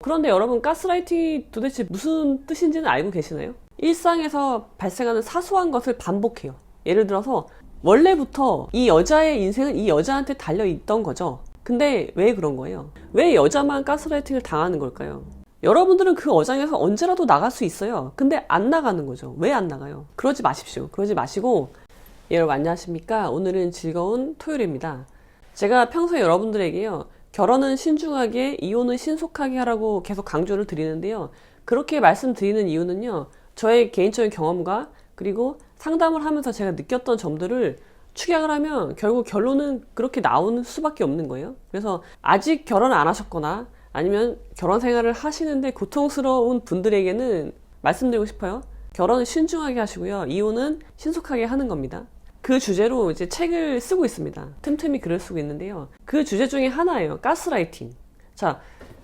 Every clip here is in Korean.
그런데 여러분, 가스라이팅이 도대체 무슨 뜻인지는 알고 계시나요? 일상에서 발생하는 사소한 것을 반복해요. 예를 들어서 원래부터 이 여자의 인생은 이 여자한테 달려있던 거죠. 근데 왜 그런 거예요? 왜 여자만 가스라이팅을 당하는 걸까요? 여러분들은 그 어장에서 언제라도 나갈 수 있어요. 근데 안 나가는 거죠. 왜 안 나가요? 그러지 마십시오. 그러지 마시고, 여러분 안녕하십니까? 오늘은 즐거운 토요일입니다. 제가 평소에 여러분들에게요, 결혼은 신중하게, 이혼은 신속하게 하라고 계속 강조를 드리는데요. 그렇게 말씀드리는 이유는요, 저의 개인적인 경험과 그리고 상담을 하면서 제가 느꼈던 점들을 축약을 하면 결국 결론은 그렇게 나오는 수밖에 없는 거예요. 그래서 아직 결혼 안 하셨거나 아니면 결혼 생활을 하시는데 고통스러운 분들에게는 말씀드리고 싶어요. 결혼은 신중하게 하시고요. 이혼은 신속하게 하는 겁니다. 그 주제로 이제 책을 쓰고 있습니다. 틈틈이 글을 쓰고 있는데요. 그 주제 중에 하나예요. 가스라이팅. 자,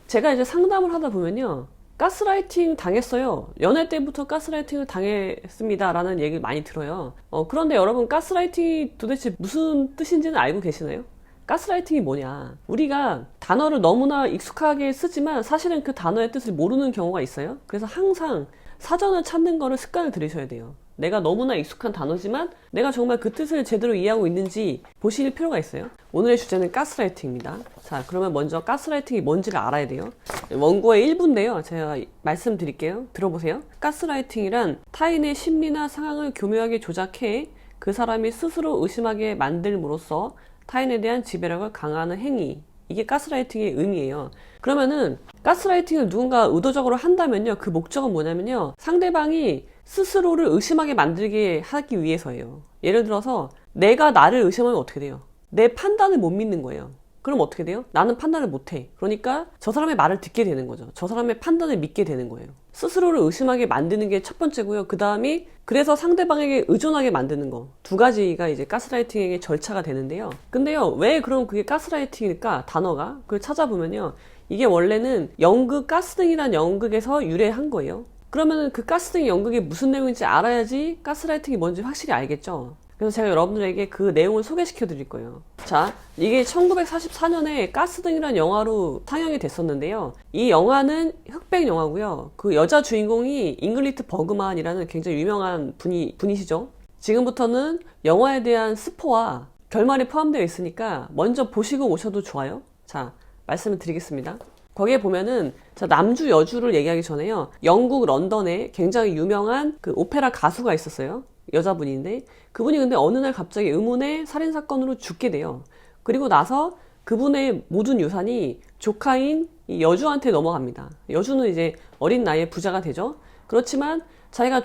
제가 이제 상담을 하다 보면요. 가스라이팅 당했어요. 연애 때부터 가스라이팅을 당했습니다. 라는 얘기를 많이 들어요. 그런데 여러분, 가스라이팅이 도대체 무슨 뜻인지는 알고 계시나요? 가스라이팅이 뭐냐? 우리가 단어를 너무나 익숙하게 쓰지만 사실은 그 단어의 뜻을 모르는 경우가 있어요. 그래서 항상 사전을 찾는 거를 습관을 들이셔야 돼요. 내가 너무나 익숙한 단어지만 내가 정말 그 뜻을 제대로 이해하고 있는지 보실 필요가 있어요. 오늘의 주제는 가스라이팅입니다. 자, 그러면 먼저 가스라이팅이 뭔지를 알아야 돼요. 원고의 일부인데요. 제가 말씀드릴게요. 들어보세요. 가스라이팅이란 타인의 심리나 상황을 교묘하게 조작해 그 사람이 스스로 의심하게 만들므로써 타인에 대한 지배력을 강화하는 행위. 이게 가스라이팅의 의미예요. 그러면은 가스라이팅을 누군가 의도적으로 한다면요, 그 목적은 뭐냐면요, 상대방이 스스로를 의심하게 만들게 하기 위해서예요. 예를 들어서 내가 나를 의심하면 어떻게 돼요? 내 판단을 못 믿는 거예요. 그럼 어떻게 돼요? 나는 판단을 못해. 그러니까 저 사람의 말을 듣게 되는 거죠. 저 사람의 판단을 믿게 되는 거예요. 스스로를 의심하게 만드는 게 첫 번째고요. 그 다음이 그래서 상대방에게 의존하게 만드는 거. 두 가지가 이제 가스라이팅의 절차가 되는데요. 근데요, 왜 그럼 그게 가스라이팅일까? 단어가. 그걸 찾아보면요, 이게 원래는 연극 가스등이라는 연극에서 유래한 거예요. 그러면 그 가스등 연극이 무슨 내용인지 알아야지 가스라이팅이 뭔지 확실히 알겠죠. 그래서 제가 여러분들에게 그 내용을 소개시켜 드릴 거예요. 자, 이게 1944년에 가스등이라는 영화로 상영이 됐었는데요. 이 영화는 흑백 영화고요. 그 여자 주인공이 잉글리트 버그만이라는 굉장히 유명한 분이시죠. 지금부터는 영화에 대한 스포와 결말이 포함되어 있으니까 먼저 보시고 오셔도 좋아요. 자, 말씀을 드리겠습니다. 거기에 보면은, 자, 남주 여주를 얘기하기 전에요, 영국 런던에 굉장히 유명한 그 오페라 가수가 있었어요. 여자분인데 그분이 근데 어느 날 갑자기 의문의 살인사건으로 죽게 돼요. 그리고 나서 그분의 모든 유산이 조카인 이 여주한테 넘어갑니다. 여주는 이제 어린 나이에 부자가 되죠. 그렇지만 자기가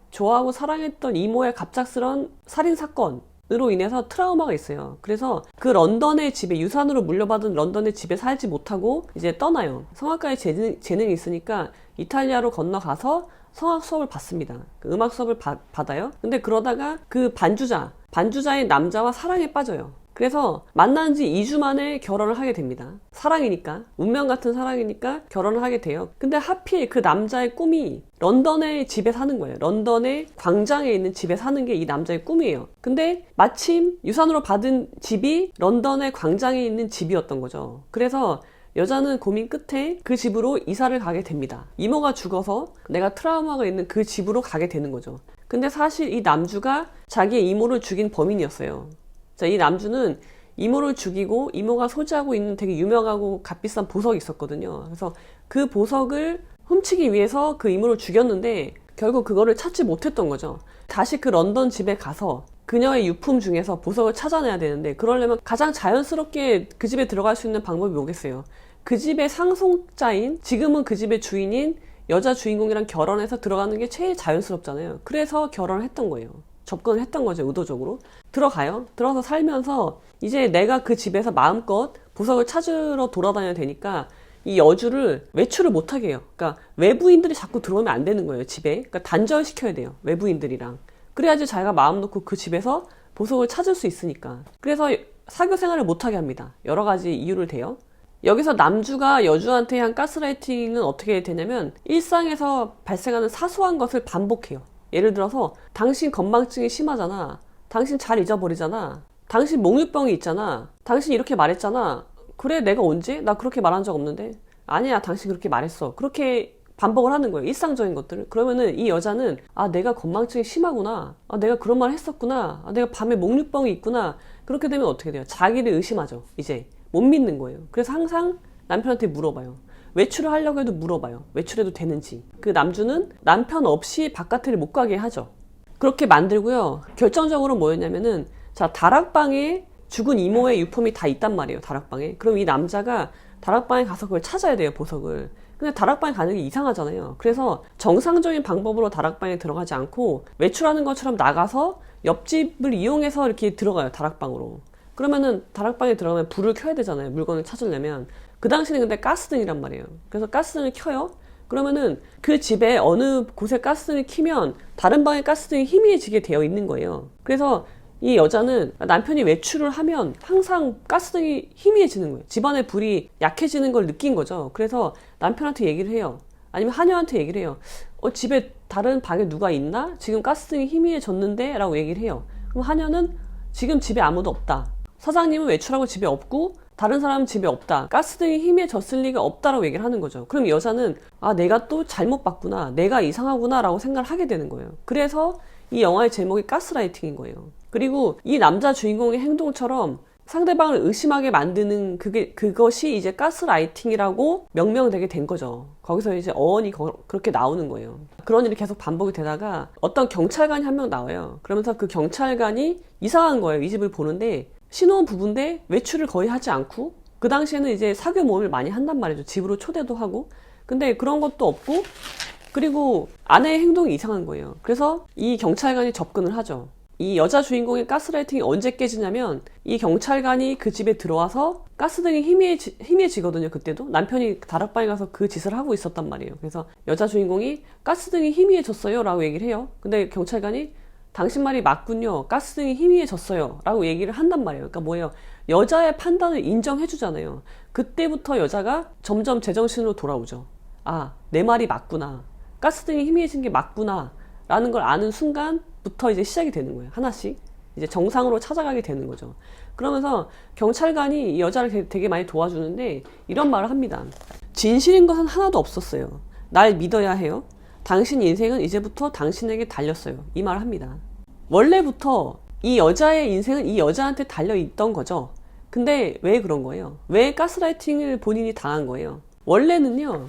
좋아하고 사랑했던 이모의 갑작스런 살인사건으로 인해서 트라우마가 있어요. 그래서 그 런던의 집에, 유산으로 물려받은 런던의 집에 살지 못하고 이제 떠나요. 성악가의 재능이 있으니까 이탈리아로 건너가서 성악 수업을 받습니다. 그 음악 수업을 받아요. 근데 그러다가 그 반주자인 남자와 사랑에 빠져요. 그래서 만난 지 2주 만에 결혼을 하게 됩니다. 사랑이니까, 운명 같은 사랑이니까 결혼을 하게 돼요. 근데 하필 그 남자의 꿈이 런던의 집에 사는 거예요. 런던의 광장에 있는 집에 사는 게 이 남자의 꿈이에요. 근데 마침 유산으로 받은 집이 런던의 광장에 있는 집이었던 거죠. 그래서 여자는 고민 끝에 그 집으로 이사를 가게 됩니다. 이모가 죽어서 내가 트라우마가 있는 그 집으로 가게 되는 거죠. 근데 사실 이 남주가 자기의 이모를 죽인 범인이었어요. 자, 이 남주는 이모를 죽이고 이모가 소지하고 있는 되게 유명하고 값비싼 보석이 있었거든요. 그래서 그 보석을 훔치기 위해서 그 이모를 죽였는데 결국 그거를 찾지 못했던 거죠. 다시 그 런던 집에 가서 그녀의 유품 중에서 보석을 찾아내야 되는데, 그러려면 가장 자연스럽게 그 집에 들어갈 수 있는 방법이 뭐겠어요? 그 집의 상속자인, 지금은 그 집의 주인인 여자 주인공이랑 결혼해서 들어가는 게 제일 자연스럽잖아요. 그래서 결혼을 했던 거예요. 접근을 했던 거죠, 의도적으로. 들어가요. 들어서 살면서 이제 내가 그 집에서 마음껏 보석을 찾으러 돌아다녀야 되니까 이 여주를 외출을 못하게 해요. 그러니까 외부인들이 자꾸 들어오면 안 되는 거예요, 집에. 그러니까 단절시켜야 돼요, 외부인들이랑. 그래야지 자기가 마음 놓고 그 집에서 보석을 찾을 수 있으니까. 그래서 사교 생활을 못하게 합니다. 여러 가지 이유를 대요. 여기서 남주가 여주한테 한 가스라이팅은 어떻게 되냐면, 일상에서 발생하는 사소한 것을 반복해요. 예를 들어서 당신 건망증이 심하잖아. 당신 잘 잊어버리잖아. 당신 목류병이 있잖아. 당신 이렇게 말했잖아. 그래, 내가 언제? 나 그렇게 말한 적 없는데. 아니야, 당신 그렇게 말했어. 그렇게 반복을 하는 거예요. 일상적인 것들을. 그러면은 이 여자는 아, 내가 건망증이 심하구나. 아, 내가 그런 말 했었구나. 아, 내가 밤에 목류병이 있구나. 그렇게 되면 어떻게 돼요? 자기를 의심하죠. 이제 못 믿는 거예요. 그래서 항상 남편한테 물어봐요. 외출을 하려고 해도 물어봐요. 외출해도 되는지. 그 남주는 남편 없이 바깥을 못 가게 하죠. 그렇게 만들고요. 결정적으로 뭐였냐면은, 자, 다락방에 죽은 이모의 유품이 다 있단 말이에요. 다락방에. 그럼 이 남자가 다락방에 가서 그걸 찾아야 돼요. 보석을. 근데 다락방에 가는 게 이상하잖아요. 그래서 정상적인 방법으로 다락방에 들어가지 않고 외출하는 것처럼 나가서 옆집을 이용해서 이렇게 들어가요. 다락방으로. 그러면은 다락방에 들어가면 불을 켜야 되잖아요. 물건을 찾으려면. 그 당시는 근데 가스등이란 말이에요. 그래서 가스등을 켜요. 그러면은 그 집에 어느 곳에 가스등을 켜면 다른 방에 가스등이 희미해지게 되어 있는 거예요. 그래서 이 여자는 남편이 외출을 하면 항상 가스등이 희미해지는 거예요. 집안의 불이 약해지는 걸 느낀 거죠. 그래서 남편한테 얘기를 해요. 아니면 하녀한테 얘기를 해요. 집에 다른 방에 누가 있나? 지금 가스등이 희미해졌는데? 라고 얘기를 해요. 그럼 하녀는 지금 집에 아무도 없다. 사장님은 외출하고 집에 없고 다른 사람은 집에 없다. 가스등이 희미해졌을 리가 없다라고 얘기를 하는 거죠. 그럼 여자는 아, 내가 또 잘못 봤구나. 내가 이상하구나 라고 생각을 하게 되는 거예요. 그래서 이 영화의 제목이 가스라이팅인 거예요. 그리고 이 남자 주인공의 행동처럼 상대방을 의심하게 만드는 그것이 이제 가스라이팅이라고 명명되게 된 거죠. 거기서 이제 어원이 그렇게 나오는 거예요. 그런 일이 계속 반복이 되다가 어떤 경찰관이 한 명 나와요. 그러면서 그 경찰관이 이상한 거예요. 이 집을 보는데 신혼 부부인데 외출을 거의 하지 않고, 그 당시에는 이제 사교 모임을 많이 한단 말이죠. 집으로 초대도 하고. 근데 그런 것도 없고, 그리고 아내의 행동이 이상한 거예요. 그래서 이 경찰관이 접근을 하죠. 이 여자 주인공의 가스라이팅이 언제 깨지냐면, 이 경찰관이 그 집에 들어와서 가스등이 희미해지거든요. 그때도 남편이 다락방에 가서 그 짓을 하고 있었단 말이에요. 그래서 여자 주인공이 가스등이 희미해졌어요 라고 얘기를 해요. 근데 경찰관이 당신 말이 맞군요. 가스등이 희미해졌어요 라고 얘기를 한단 말이에요. 그러니까 뭐예요? 여자의 판단을 인정해 주잖아요. 그때부터 여자가 점점 제정신으로 돌아오죠. 아, 내 말이 맞구나. 가스등이 희미해진 게 맞구나 라는 걸 아는 순간부터 이제 시작이 되는 거예요. 하나씩 이제 정상으로 찾아가게 되는 거죠. 그러면서 경찰관이 이 여자를 되게 많이 도와주는데 이런 말을 합니다. 진실인 것은 하나도 없었어요. 날 믿어야 해요. 당신 인생은 이제부터 당신에게 달렸어요. 이 말을 합니다. 원래부터 이 여자의 인생은 이 여자한테 달려있던 거죠. 근데 왜 그런 거예요? 왜 가스라이팅을 본인이 당한 거예요? 원래는요.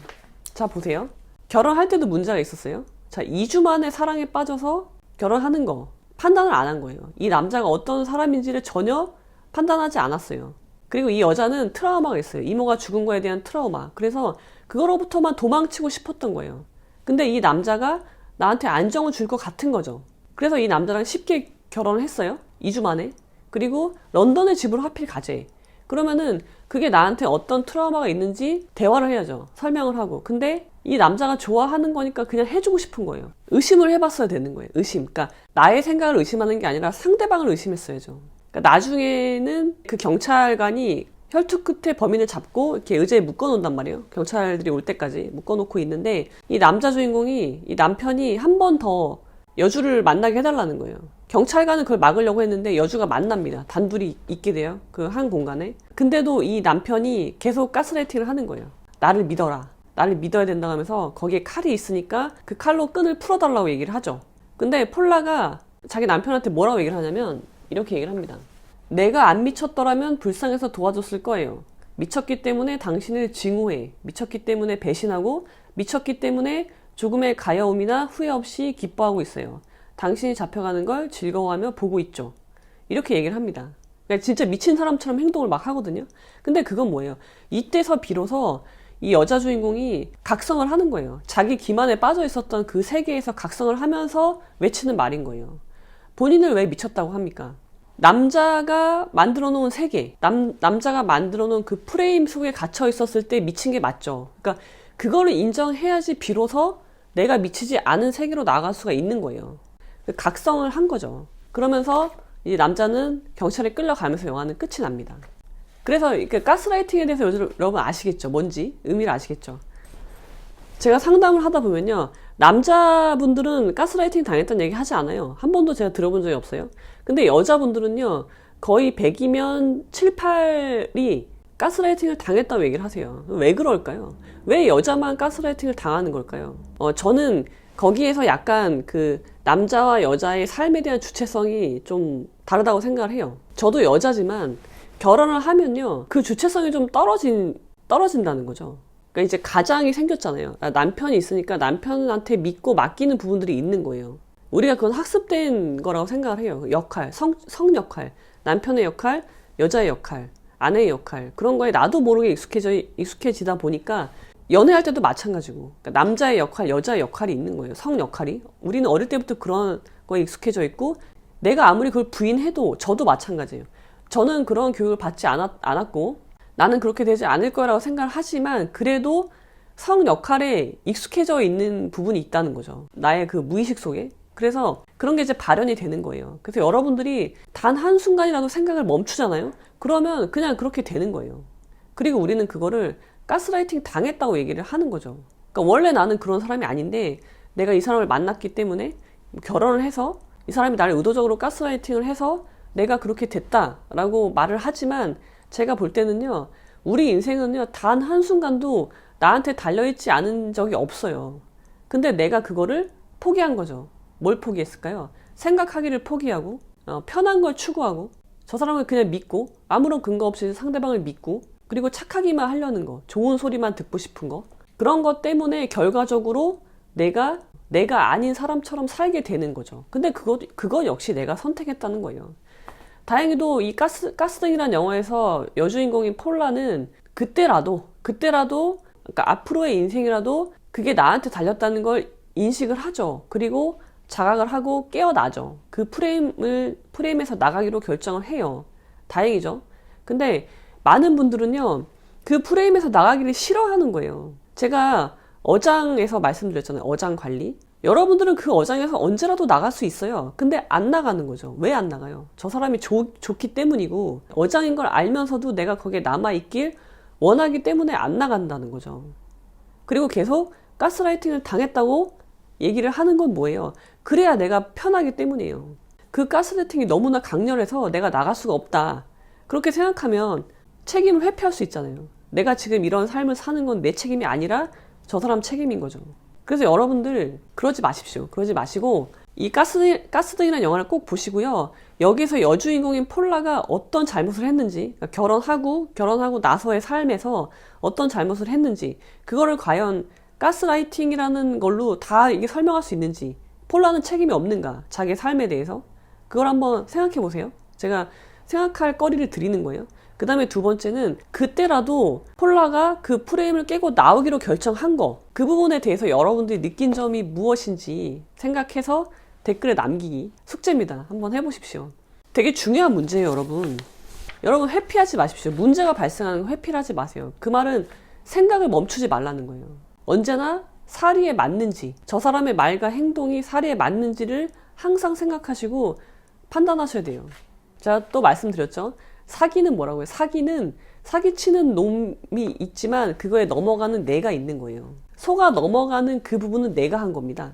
자, 보세요. 결혼할 때도 문제가 있었어요. 자, 2주 만에 사랑에 빠져서 결혼하는 거 판단을 안 한 거예요. 이 남자가 어떤 사람인지를 전혀 판단하지 않았어요. 그리고 이 여자는 트라우마가 있어요. 이모가 죽은 거에 대한 트라우마. 그래서 그거로부터만 도망치고 싶었던 거예요. 근데 이 남자가 나한테 안정을 줄 것 같은 거죠. 그래서 이 남자랑 쉽게 결혼을 했어요. 2주 만에. 그리고 런던에 집으로 하필 가재. 그러면은 그게 나한테 어떤 트라우마가 있는지 대화를 해야죠. 설명을 하고. 근데 이 남자가 좋아하는 거니까 그냥 해주고 싶은 거예요. 의심을 해봤어야 되는 거예요. 의심. 그러니까 나의 생각을 의심하는 게 아니라 상대방을 의심했어야죠. 그러니까 나중에는 그 경찰관이 혈투 끝에 범인을 잡고 이렇게 의자에 묶어놓는단 말이에요. 경찰들이 올 때까지 묶어놓고 있는데 이 남자 주인공이 이 남편이 한 번 더 여주를 만나게 해달라는 거예요. 경찰관은 그걸 막으려고 했는데 여주가 만납니다. 단둘이 있게 돼요. 그 한 공간에. 근데도 이 남편이 계속 가스라이팅을 하는 거예요. 나를 믿어라. 나를 믿어야 된다고 하면서 거기에 칼이 있으니까 그 칼로 끈을 풀어달라고 얘기를 하죠. 근데 폴라가 자기 남편한테 뭐라고 얘기를 하냐면 이렇게 얘기를 합니다. 내가 안 미쳤더라면 불쌍해서 도와줬을 거예요. 미쳤기 때문에 당신을 증오해. 미쳤기 때문에 배신하고 미쳤기 때문에 조금의 가여움이나 후회 없이 기뻐하고 있어요. 당신이 잡혀가는 걸 즐거워하며 보고 있죠. 이렇게 얘기를 합니다. 그러니까 진짜 미친 사람처럼 행동을 막 하거든요. 근데 그건 뭐예요? 이때서 비로소 이 여자 주인공이 각성을 하는 거예요. 자기 기만에 빠져 있었던 그 세계에서 각성을 하면서 외치는 말인 거예요. 본인을 왜 미쳤다고 합니까? 남자가 만들어 놓은 세계, 남자가 만들어 놓은 그 프레임 속에 갇혀 있었을 때 미친 게 맞죠. 그러니까 그거를 인정해야지 비로소 내가 미치지 않은 세계로 나갈 수가 있는 거예요. 각성을 한 거죠. 그러면서 이 남자는 경찰에 끌려가면서 영화는 끝이 납니다. 그래서 가스라이팅에 대해서 여러분 아시겠죠? 뭔지 의미를 아시겠죠? 제가 상담을 하다 보면요, 남자분들은 가스라이팅 당했다는 얘기 하지 않아요. 한 번도 제가 들어본 적이 없어요. 근데 여자분들은요, 거의 100이면 7, 8이 가스라이팅을 당했다고 얘기를 하세요. 왜 그럴까요? 왜 여자만 가스라이팅을 당하는 걸까요? 저는 거기에서 약간 그 남자와 여자의 삶에 대한 주체성이 좀 다르다고 생각을 해요. 저도 여자지만 결혼을 하면요, 그 주체성이 좀 떨어진다는 거죠. 그러니까 이제 가장이 생겼잖아요. 남편이 있으니까 남편한테 믿고 맡기는 부분들이 있는 거예요. 우리가 그건 학습된 거라고 생각을 해요. 역할, 성 역할, 남편의 역할, 여자의 역할, 아내의 역할, 그런 거에 나도 모르게 익숙해지다 보니까 연애할 때도 마찬가지고, 그러니까 남자의 역할, 여자의 역할이 있는 거예요. 성 역할이. 우리는 어릴 때부터 그런 거에 익숙해져 있고, 내가 아무리 그걸 부인해도 저도 마찬가지예요. 저는 그런 교육을 받지 않았고, 나는 그렇게 되지 않을 거라고 생각을 하지만, 그래도 성 역할에 익숙해져 있는 부분이 있다는 거죠. 나의 그 무의식 속에. 그래서 그런 게 이제 발현이 되는 거예요. 그래서 여러분들이 단 한순간이라도 생각을 멈추잖아요? 그러면 그냥 그렇게 되는 거예요. 그리고 우리는 그거를 가스라이팅 당했다고 얘기를 하는 거죠. 그러니까 원래 나는 그런 사람이 아닌데 내가 이 사람을 만났기 때문에 결혼을 해서 이 사람이 나를 의도적으로 가스라이팅을 해서 내가 그렇게 됐다라고 말을 하지만, 제가 볼 때는요, 우리 인생은요, 단 한순간도 나한테 달려있지 않은 적이 없어요. 근데 내가 그거를 포기한 거죠. 뭘 포기했을까요? 생각하기를 포기하고, 편한 걸 추구하고, 저 사람을 그냥 믿고, 아무런 근거 없이 상대방을 믿고, 그리고 착하기만 하려는 거, 좋은 소리만 듣고 싶은 거, 그런 것 때문에 결과적으로 내가 아닌 사람처럼 살게 되는 거죠. 근데 그거 역시 내가 선택했다는 거예요. 다행히도 이 가스등이라는 영화에서 여주인공인 폴라는 그때라도, 그러니까 앞으로의 인생이라도 그게 나한테 달렸다는 걸 인식을 하죠. 그리고 자각을 하고 깨어나죠. 그 프레임에서 나가기로 결정을 해요. 다행이죠. 근데 많은 분들은요, 그 프레임에서 나가기를 싫어하는 거예요. 제가 어장에서 말씀드렸잖아요. 어장 관리. 여러분들은 그 어장에서 언제라도 나갈 수 있어요. 근데 안 나가는 거죠. 왜 안 나가요? 저 사람이 좋기 때문이고, 어장인 걸 알면서도 내가 거기에 남아있길 원하기 때문에 안 나간다는 거죠. 그리고 계속 가스라이팅을 당했다고 얘기를 하는 건 뭐예요? 그래야 내가 편하기 때문이에요. 그 가스라이팅이 너무나 강렬해서 내가 나갈 수가 없다. 그렇게 생각하면 책임을 회피할 수 있잖아요. 내가 지금 이런 삶을 사는 건 내 책임이 아니라 저 사람 책임인 거죠. 그래서 여러분들 그러지 마십시오. 그러지 마시고 이 가스등이라는 영화를 꼭 보시고요. 여기서 여주인공인 폴라가 어떤 잘못을 했는지, 그러니까 결혼하고 나서의 삶에서 어떤 잘못을 했는지, 그거를 과연 가스라이팅이라는 걸로 다 이게 설명할 수 있는지, 폴라는 책임이 없는가, 자기 삶에 대해서, 그걸 한번 생각해 보세요. 제가 생각할 거리를 드리는 거예요. 그 다음에 두 번째는 그때라도 폴라가 그 프레임을 깨고 나오기로 결정한 거, 그 부분에 대해서 여러분들이 느낀 점이 무엇인지 생각해서 댓글에 남기기. 숙제입니다. 한번 해보십시오. 되게 중요한 문제예요, 여러분. 여러분 회피하지 마십시오. 문제가 발생하는 거 회피를 하지 마세요. 그 말은 생각을 멈추지 말라는 거예요. 언제나 사리에 맞는지, 저 사람의 말과 행동이 사리에 맞는지를 항상 생각하시고 판단하셔야 돼요. 제가 또 말씀드렸죠. 사기는 뭐라고요? 사기는 사기치는 놈이 있지만 그거에 넘어가는 내가 있는 거예요. 속아 넘어가는 그 부분은 내가 한 겁니다.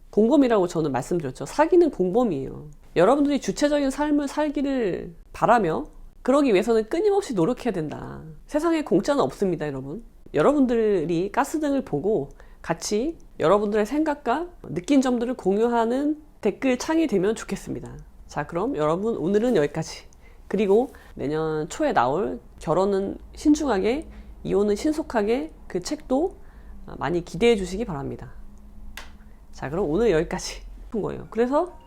공범이라고 저는 말씀드렸죠. 사기는 공범이에요. 여러분들이 주체적인 삶을 살기를 바라며 그러기 위해서는 끊임없이 노력해야 된다. 세상에 공짜는 없습니다, 여러분. 여러분들이 가스등을 보고 같이 여러분들의 생각과 느낀 점들을 공유하는 댓글 창이 되면 좋겠습니다. 자, 그럼 여러분 오늘은 여기까지. 그리고 내년 초에 나올 결혼은 신중하게, 이혼은 신속하게, 그 책도 많이 기대해 주시기 바랍니다. 자, 그럼 오늘 여기까지 한 거예요. 그래서